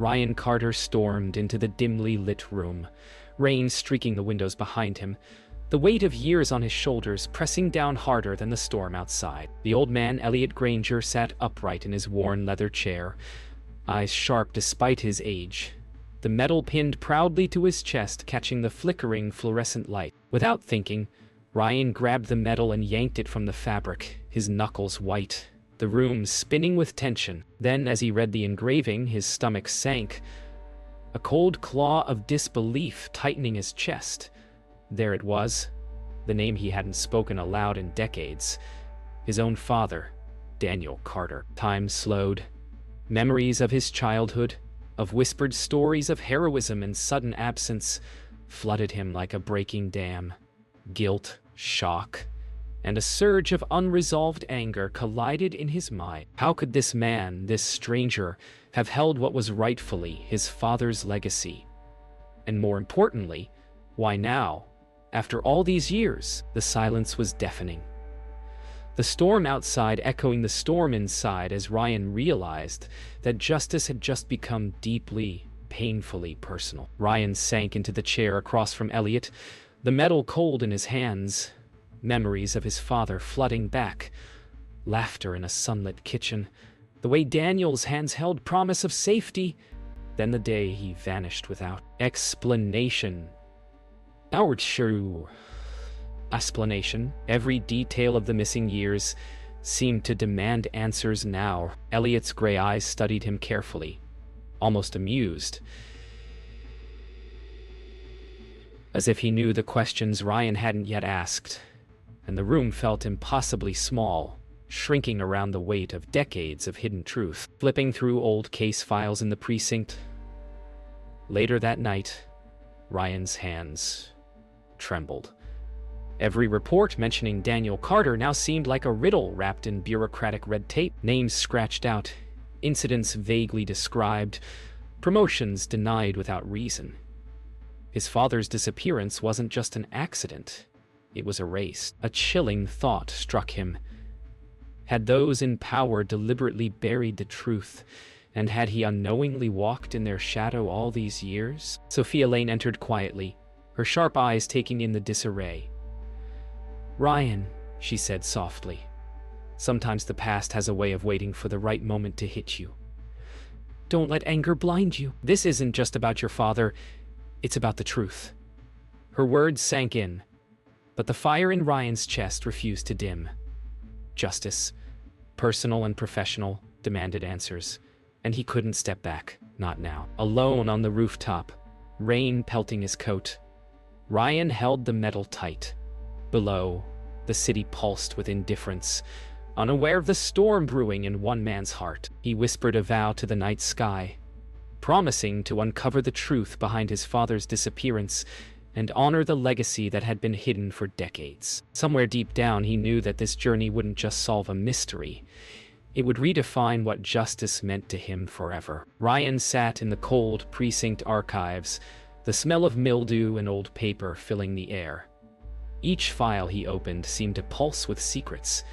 Ryan Carter stormed into the dimly lit room, rain streaking the windows behind him, the weight of years on his shoulders pressing down harder than the storm outside. The old man, Elliot Granger, sat upright in his worn leather chair, eyes sharp despite his age, the metal pinned proudly to his chest, catching the flickering fluorescent light. Without thinking, Ryan grabbed the metal and yanked it from the fabric, his knuckles white, the room spinning with tension. Then, as he read the engraving, his stomach sank, a cold claw of disbelief tightening his chest. There it was, the name he hadn't spoken aloud in decades. His own father, Daniel Carter. Time slowed. Memories of his childhood, of whispered stories of heroism and sudden absence, flooded him like a breaking dam. Guilt, shock, and a surge of unresolved anger collided in his mind. How could this man, this stranger, have held what was rightfully his father's legacy? And more importantly, why now? After all these years, the silence was deafening. The storm outside echoing the storm inside as Ryan realized that justice had just become deeply, painfully personal. Ryan sank into the chair across from Elliot, the metal cold in his hands, memories of his father flooding back, laughter in a sunlit kitchen, the way Daniel's hands held promise of safety, then the day he vanished without explanation. Our true explanation. Every detail of the missing years seemed to demand answers now. Elliot's gray eyes studied him carefully, almost amused, as if he knew the questions Ryan hadn't yet asked, and the room felt impossibly small, shrinking around the weight of decades of hidden truth. Flipping through old case files in the precinct, later that night, Ryan's hands trembled. Every report mentioning Daniel Carter now seemed like a riddle wrapped in bureaucratic red tape. Names scratched out, incidents vaguely described, promotions denied without reason. His father's disappearance wasn't just an accident, it was erased. A chilling thought struck him. Had those in power deliberately buried the truth, and had he unknowingly walked in their shadow all these years? Sophia Lane entered quietly, her sharp eyes taking in the disarray. "Ryan," she said softly, "sometimes the past has a way of waiting for the right moment to hit you. Don't let anger blind you. This isn't just about your father, it's about the truth." Her words sank in, but the fire in Ryan's chest refused to dim. Justice, personal and professional, demanded answers, and he couldn't step back, not now. Alone on the rooftop, rain pelting his coat, Ryan held the metal tight. Below, the city pulsed with indifference, unaware of the storm brewing in one man's heart. He whispered a vow to the night sky, promising to uncover the truth behind his father's disappearance and honor the legacy that had been hidden for decades. Somewhere deep down, he knew that this journey wouldn't just solve a mystery. It would redefine what justice meant to him forever. Ryan sat in the cold precinct archives, the smell of mildew and old paper filling the air. Each file he opened seemed to pulse with secrets,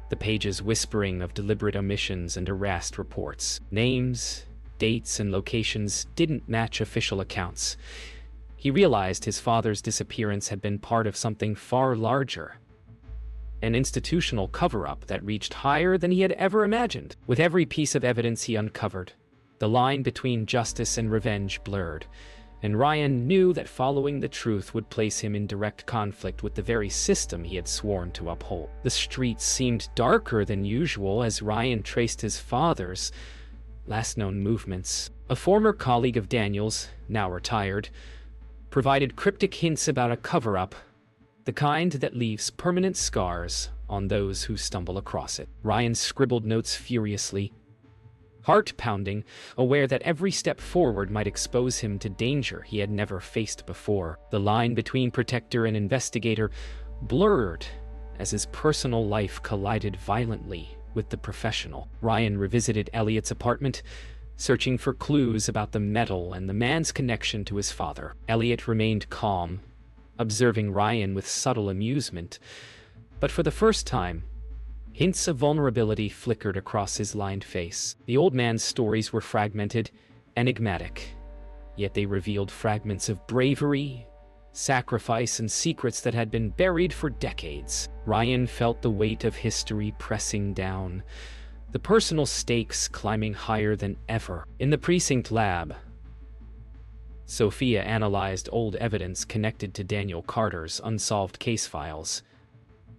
the pages whispering of deliberate omissions and erased reports. Names, dates, and locations didn't match official accounts. He realized his father's disappearance had been part of something far larger, an institutional cover-up that reached higher than he had ever imagined. With every piece of evidence he uncovered, the line between justice and revenge blurred, and Ryan knew that following the truth would place him in direct conflict with the very system he had sworn to uphold. The streets seemed darker than usual as Ryan traced his father's last known movements. A former colleague of Daniel's, now retired, provided cryptic hints about a cover-up, the kind that leaves permanent scars on those who stumble across it. Ryan scribbled notes furiously, heart pounding, aware that every step forward might expose him to danger he had never faced before. The line between protector and investigator blurred as his personal life collided violently with the professional. Ryan revisited Elliot's apartment, searching for clues about the metal and the man's connection to his father. Elliot remained calm, observing Ryan with subtle amusement, but for the first time, hints of vulnerability flickered across his lined face. The old man's stories were fragmented, enigmatic, yet they revealed fragments of bravery, sacrifice, and secrets that had been buried for decades. Ryan felt the weight of history pressing down, the personal stakes climbing higher than ever. In the precinct lab, Sophia analyzed old evidence connected to Daniel Carter's unsolved case files.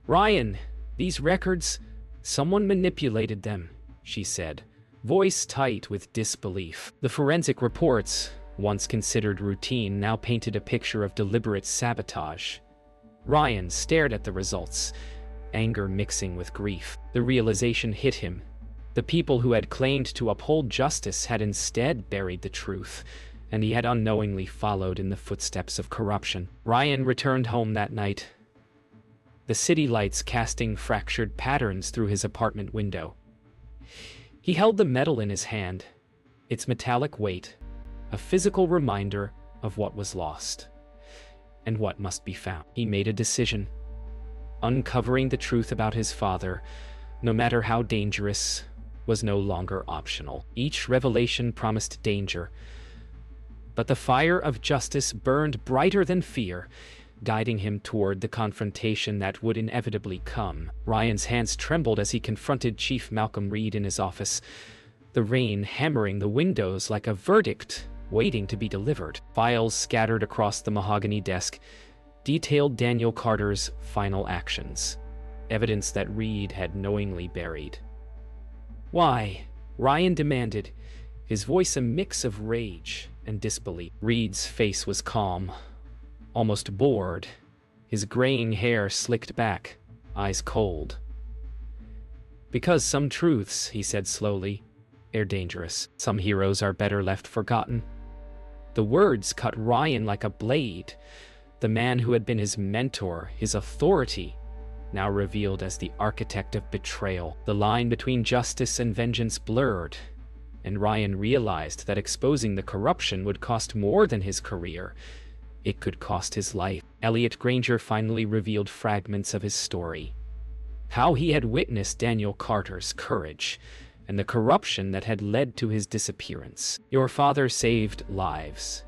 "Ryan, these records, someone manipulated them," she said, voice tight with disbelief. The forensic reports, once considered routine, now painted a picture of deliberate sabotage. Ryan stared at the results, anger mixing with grief. The realization hit him. The people who had claimed to uphold justice had instead buried the truth, and he had unknowingly followed in the footsteps of corruption. Ryan returned home that night, the city lights casting fractured patterns through his apartment window. He held the medal in his hand, its metallic weight, a physical reminder of what was lost and what must be found. He made a decision. Uncovering the truth about his father, no matter how dangerous, was no longer optional. Each revelation promised danger, but the fire of justice burned brighter than fear, guiding him toward the confrontation that would inevitably come. Ryan's hands trembled as he confronted Chief Malcolm Reed in his office, the rain hammering the windows like a verdict waiting to be delivered. Files scattered across the mahogany desk detailed Daniel Carter's final actions, evidence that Reed had knowingly buried. "Why?" Ryan demanded, his voice a mix of rage and disbelief. Reed's face was calm, almost bored, his graying hair slicked back, eyes cold. "Because some truths," he said slowly, "are dangerous. Some heroes are better left forgotten." The words cut Ryan like a blade. The man who had been his mentor, his authority, now revealed as the architect of betrayal. The line between justice and vengeance blurred, and Ryan realized that exposing the corruption would cost more than his career. It could cost his life. Elliot Granger finally revealed fragments of his story. How he had witnessed Daniel Carter's courage and the corruption that had led to his disappearance. "Your father saved lives,"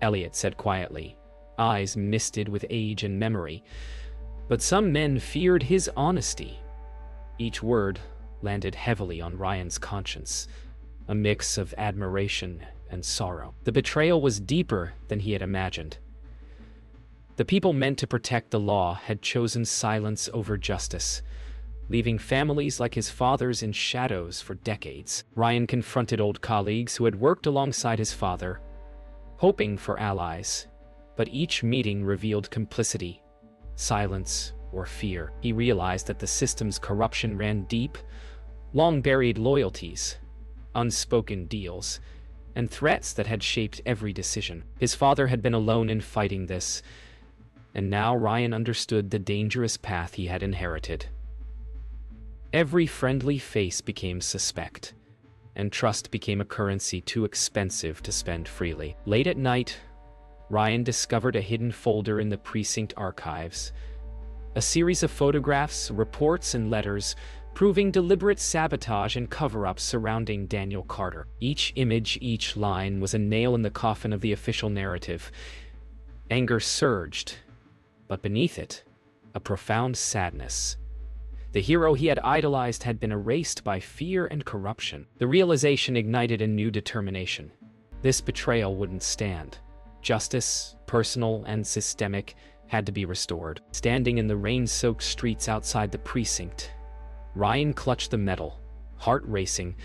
Elliot said quietly, eyes misted with age and memory. "But some men feared his honesty." Each word landed heavily on Ryan's conscience, a mix of admiration and sorrow. The betrayal was deeper than he had imagined. The people meant to protect the law had chosen silence over justice, leaving families like his father's in shadows for decades. Ryan confronted old colleagues who had worked alongside his father, hoping for allies, but each meeting revealed complicity, silence, or fear. He realized that the system's corruption ran deep, long-buried loyalties, unspoken deals, and threats that had shaped every decision. His father had been alone in fighting this, and now Ryan understood the dangerous path he had inherited. Every friendly face became suspect, and trust became a currency too expensive to spend freely. Late at night, Ryan discovered a hidden folder in the precinct archives, a series of photographs, reports, and letters proving deliberate sabotage and cover-ups surrounding Daniel Carter. Each image, each line was a nail in the coffin of the official narrative. Anger surged, but beneath it, a profound sadness. The hero he had idolized had been erased by fear and corruption. The realization ignited a new determination. This betrayal wouldn't stand. Justice, personal and systemic, had to be restored. Standing in the rain-soaked streets outside the precinct, Ryan clutched the medal, heart racing,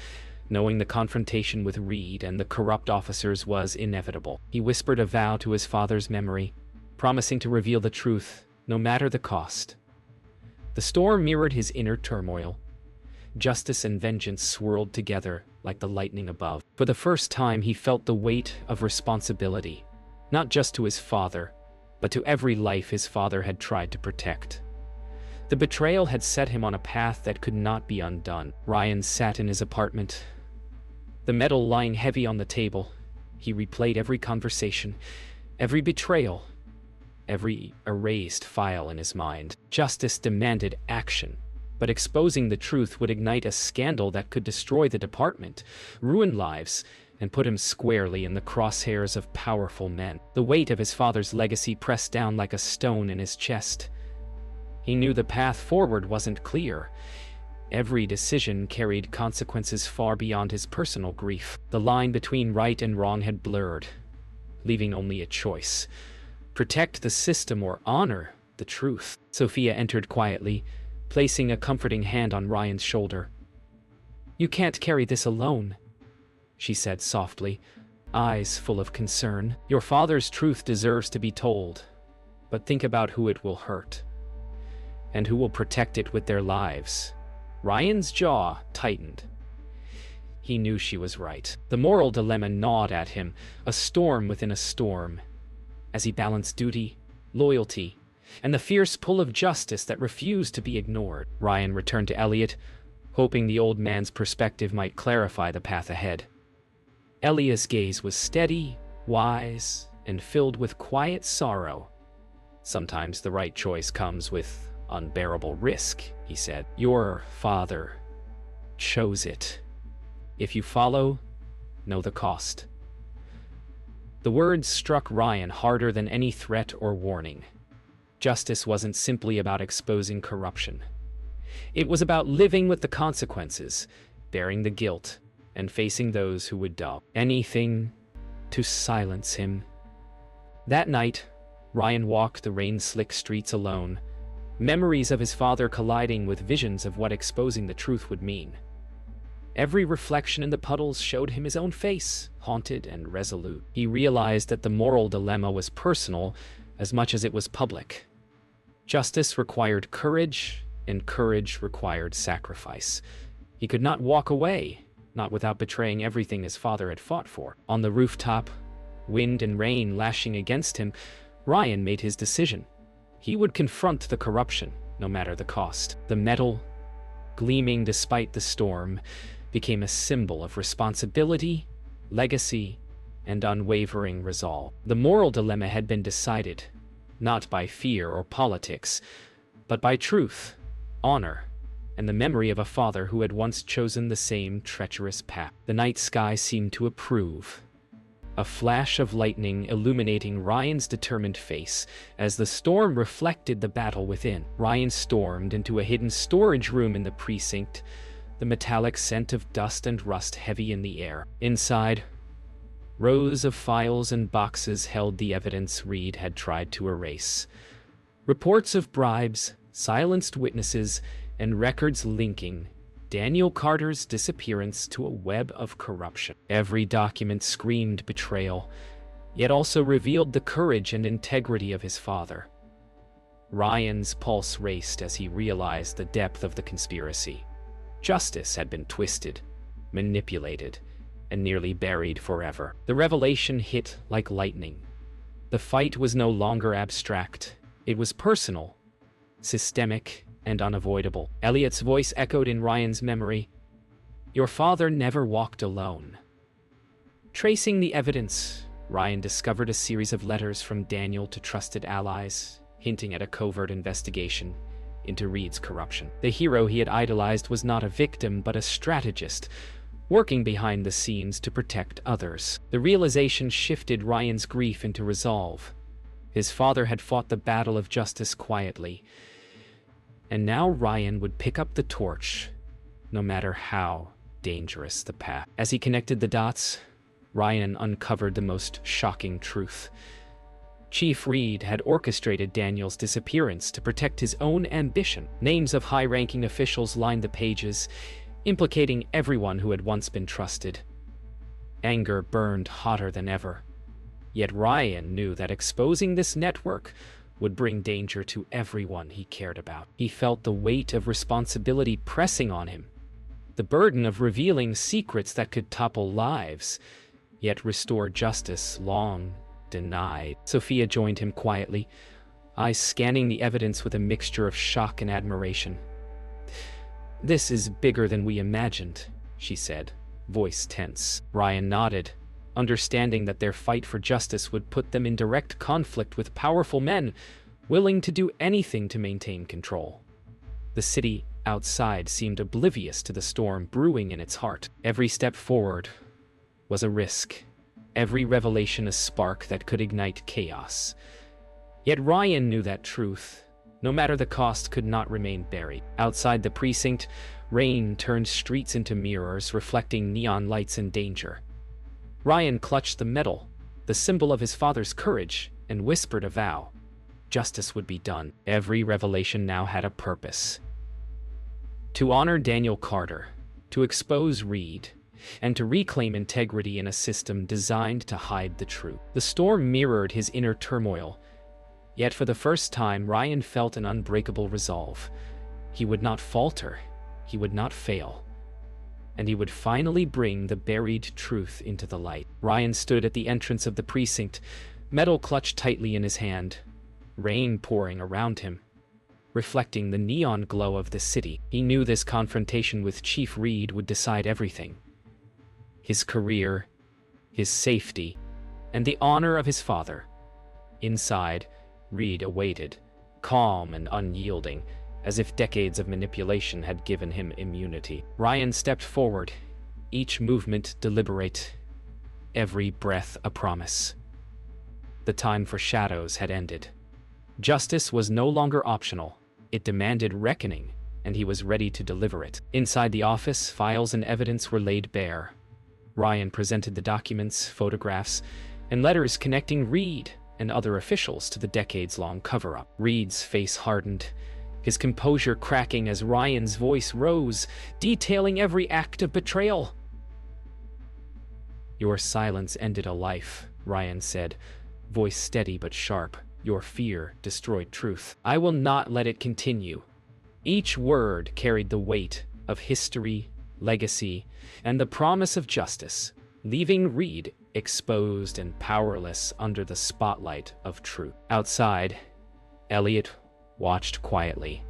knowing the confrontation with Reed and the corrupt officers was inevitable. He whispered a vow to his father's memory, promising to reveal the truth, no matter the cost. The storm mirrored his inner turmoil. Justice and vengeance swirled together like the lightning above. For the first time, he felt the weight of responsibility, not just to his father, but to every life his father had tried to protect. The betrayal had set him on a path that could not be undone. Ryan sat in his apartment, the medal lying heavy on the table. He replayed every conversation, every betrayal, every erased file in his mind. Justice demanded action, but exposing the truth would ignite a scandal that could destroy the department, ruin lives, and put him squarely in the crosshairs of powerful men. The weight of his father's legacy pressed down like a stone in his chest. He knew the path forward wasn't clear. Every decision carried consequences far beyond his personal grief. The line between right and wrong had blurred, leaving only a choice: protect the system or honor the truth. Sophia entered quietly, placing a comforting hand on Ryan's shoulder. "You can't carry this alone," she said softly, eyes full of concern. "Your father's truth deserves to be told, but think about who it will hurt, and who will protect it with their lives." Ryan's jaw tightened. He knew she was right. The moral dilemma gnawed at him, a storm within a storm, as he balanced duty, loyalty, and the fierce pull of justice that refused to be ignored. Ryan returned to Elliot, hoping the old man's perspective might clarify the path ahead. Elliot's gaze was steady, wise, and filled with quiet sorrow. "Sometimes the right choice comes with unbearable risk," he said. "Your father chose it. If you follow, know the cost." The words struck Ryan harder than any threat or warning. Justice wasn't simply about exposing corruption. It was about living with the consequences, bearing the guilt, and facing those who would do anything to silence him. That night, Ryan walked the rain-slick streets alone, memories of his father colliding with visions of what exposing the truth would mean. Every reflection in the puddles showed him his own face, haunted and resolute. He realized that the moral dilemma was personal as much as it was public. Justice required courage, and courage required sacrifice. He could not walk away, not without betraying everything his father had fought for. On the rooftop, wind and rain lashing against him, Ryan made his decision. He would confront the corruption, no matter the cost. The metal, gleaming despite the storm, became a symbol of responsibility, legacy, and unwavering resolve. The moral dilemma had been decided, not by fear or politics, but by truth, honor, and the memory of a father who had once chosen the same treacherous path. The night sky seemed to approve. A flash of lightning illuminating Ryan's determined face as the storm reflected the battle within. Ryan stormed into a hidden storage room in the precinct, the metallic scent of dust and rust heavy in the air. Inside, rows of files and boxes held the evidence Reed had tried to erase. Reports of bribes, silenced witnesses, and records linking Daniel Carter's disappearance to a web of corruption. Every document screamed betrayal, yet also revealed the courage and integrity of his father. Ryan's pulse raced as he realized the depth of the conspiracy. Justice had been twisted, manipulated, and nearly buried forever. The revelation hit like lightning. The fight was no longer abstract. It was personal, systemic, and unavoidable. Elliot's voice echoed in Ryan's memory. "Your father never walked alone." Tracing the evidence, Ryan discovered a series of letters from Daniel to trusted allies, hinting at a covert investigation into Reed's corruption. The hero he had idolized was not a victim, but a strategist, working behind the scenes to protect others. The realization shifted Ryan's grief into resolve. His father had fought the battle of justice quietly, and now Ryan would pick up the torch, no matter how dangerous the path. As he connected the dots, Ryan uncovered the most shocking truth. Chief Reed had orchestrated Daniel's disappearance to protect his own ambition. Names of high-ranking officials lined the pages, implicating everyone who had once been trusted. Anger burned hotter than ever. Yet Ryan knew that exposing this network would bring danger to everyone he cared about. He felt the weight of responsibility pressing on him, the burden of revealing secrets that could topple lives, yet restore justice long denied. Sophia joined him quietly, eyes scanning the evidence with a mixture of shock and admiration. "This is bigger than we imagined," she said, voice tense. Ryan nodded, understanding that their fight for justice would put them in direct conflict with powerful men willing to do anything to maintain control. The city outside seemed oblivious to the storm brewing in its heart. Every step forward, was a risk, every revelation a spark that could ignite chaos. Yet Ryan knew that truth, no matter the cost, could not remain buried. Outside the precinct, rain turned streets into mirrors, reflecting neon lights and danger. Ryan clutched the medal, the symbol of his father's courage, and whispered a vow. Justice would be done. Every revelation now had a purpose. To honor Daniel Carter, to expose Reed, and to reclaim integrity in a system designed to hide the truth. The storm mirrored his inner turmoil, yet for the first time Ryan felt an unbreakable resolve. He would not falter, he would not fail, and he would finally bring the buried truth into the light. Ryan stood at the entrance of the precinct, metal clutched tightly in his hand, rain pouring around him, reflecting the neon glow of the city. He knew this confrontation with Chief Reed would decide everything. His career, his safety, and the honor of his father. Inside, Reed awaited, calm and unyielding, as if decades of manipulation had given him immunity. Ryan stepped forward, each movement deliberate, every breath a promise. The time for shadows had ended. Justice was no longer optional. It demanded reckoning, and he was ready to deliver it. Inside the office, files and evidence were laid bare. Ryan presented the documents, photographs, and letters connecting Reed and other officials to the decades-long cover-up. Reed's face hardened, his composure cracking as Ryan's voice rose, detailing every act of betrayal. "Your silence ended a life," Ryan said, voice steady but sharp. "Your fear destroyed truth. I will not let it continue." Each word carried the weight of history, legacy, and the promise of justice, leaving Reed exposed and powerless under the spotlight of truth. Outside, Elliot watched quietly,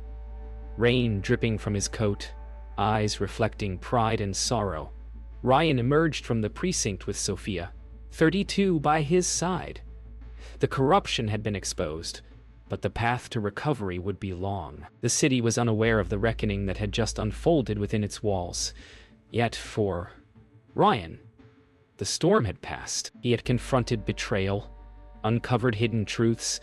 rain dripping from his coat, eyes reflecting pride and sorrow. Ryan emerged from the precinct with Sophia, 32, by his side. The corruption had been exposed, but the path to recovery would be long. The city was unaware of the reckoning that had just unfolded within its walls. Yet for Ryan, the storm had passed. He had confronted betrayal, uncovered hidden truths,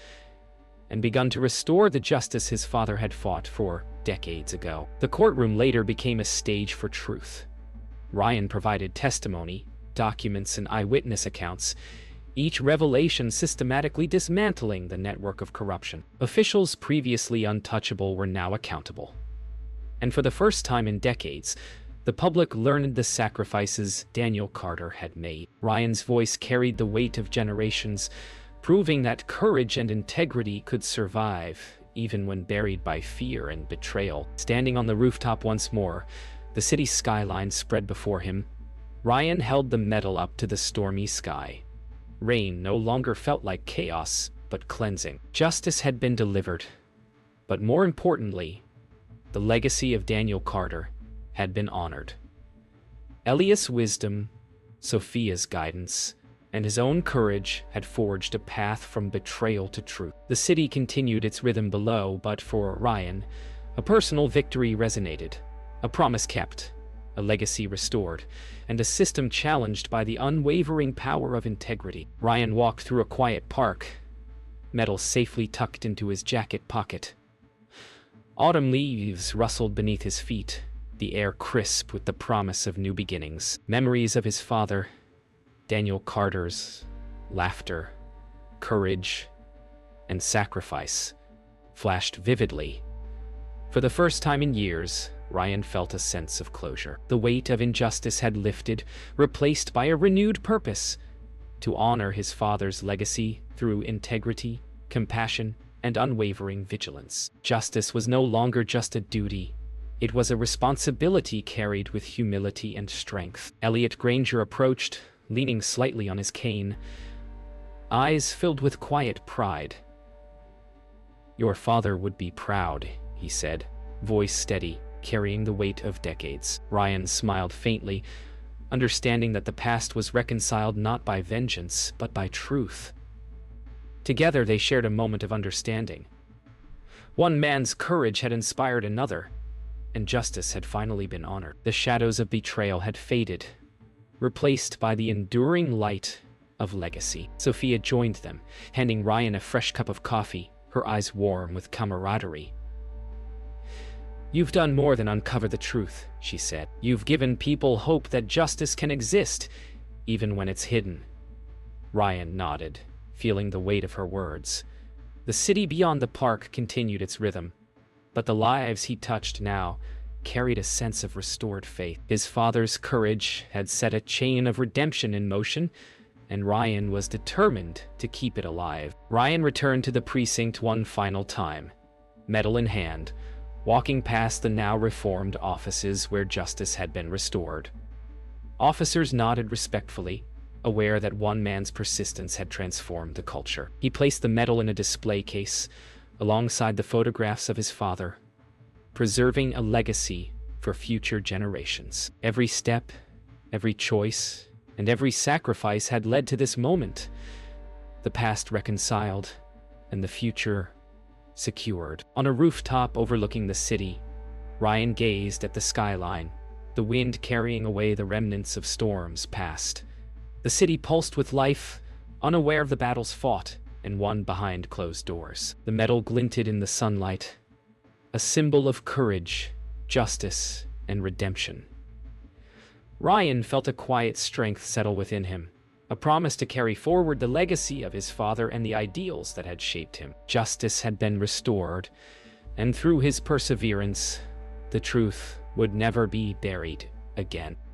and begun to restore the justice his father had fought for decades ago. The courtroom later became a stage for truth. Ryan provided testimony, documents, and eyewitness accounts, each revelation systematically dismantling the network of corruption. Officials previously untouchable were now accountable. And for the first time in decades, the public learned the sacrifices Daniel Carter had made. Ryan's voice carried the weight of generations, proving that courage and integrity could survive, even when buried by fear and betrayal. Standing on the rooftop once more, the city skyline spread before him. Ryan held the medal up to the stormy sky. Rain no longer felt like chaos, but cleansing. Justice had been delivered, but more importantly, the legacy of Daniel Carter had been honored. Elias' wisdom, Sophia's guidance, and his own courage had forged a path from betrayal to truth. The city continued its rhythm below, but for Ryan, a personal victory resonated, a promise kept, a legacy restored, and a system challenged by the unwavering power of integrity. Ryan walked through a quiet park, medal safely tucked into his jacket pocket. Autumn leaves rustled beneath his feet, the air crisp with the promise of new beginnings. Memories of his father, Daniel Carter's laughter, courage, and sacrifice flashed vividly. For the first time in years, Ryan felt a sense of closure. The weight of injustice had lifted, replaced by a renewed purpose: to honor his father's legacy through integrity, compassion, and unwavering vigilance. Justice was no longer just a duty. It was a responsibility carried with humility and strength. Elliot Granger approached, leaning slightly on his cane, eyes filled with quiet pride. "Your father would be proud," he said, voice steady, carrying the weight of decades. Ryan smiled faintly, understanding that the past was reconciled not by vengeance, but by truth. Together they shared a moment of understanding. One man's courage had inspired another, and justice had finally been honored. The shadows of betrayal had faded, replaced by the enduring light of legacy. Sophia joined them, handing Ryan a fresh cup of coffee, her eyes warm with camaraderie. "You've done more than uncover the truth," she said. "You've given people hope that justice can exist, even when it's hidden." Ryan nodded, feeling the weight of her words. The city beyond the park continued its rhythm, but the lives he touched now carried a sense of restored faith. His father's courage had set a chain of redemption in motion, and Ryan was determined to keep it alive. Ryan returned to the precinct one final time, medal in hand, walking past the now reformed offices where justice had been restored. Officers nodded respectfully, aware that one man's persistence had transformed the culture. He placed the medal in a display case, alongside the photographs of his father, preserving a legacy for future generations. Every step, every choice, and every sacrifice had led to this moment. The past reconciled, and the future secured. On a rooftop overlooking the city, Ryan gazed at the skyline, the wind carrying away the remnants of storms past. The city pulsed with life, unaware of the battles fought and won behind closed doors. The medal glinted in the sunlight, a symbol of courage, justice, and redemption. Ryan felt a quiet strength settle within him, a promise to carry forward the legacy of his father and the ideals that had shaped him. Justice had been restored, and through his perseverance, the truth would never be buried again.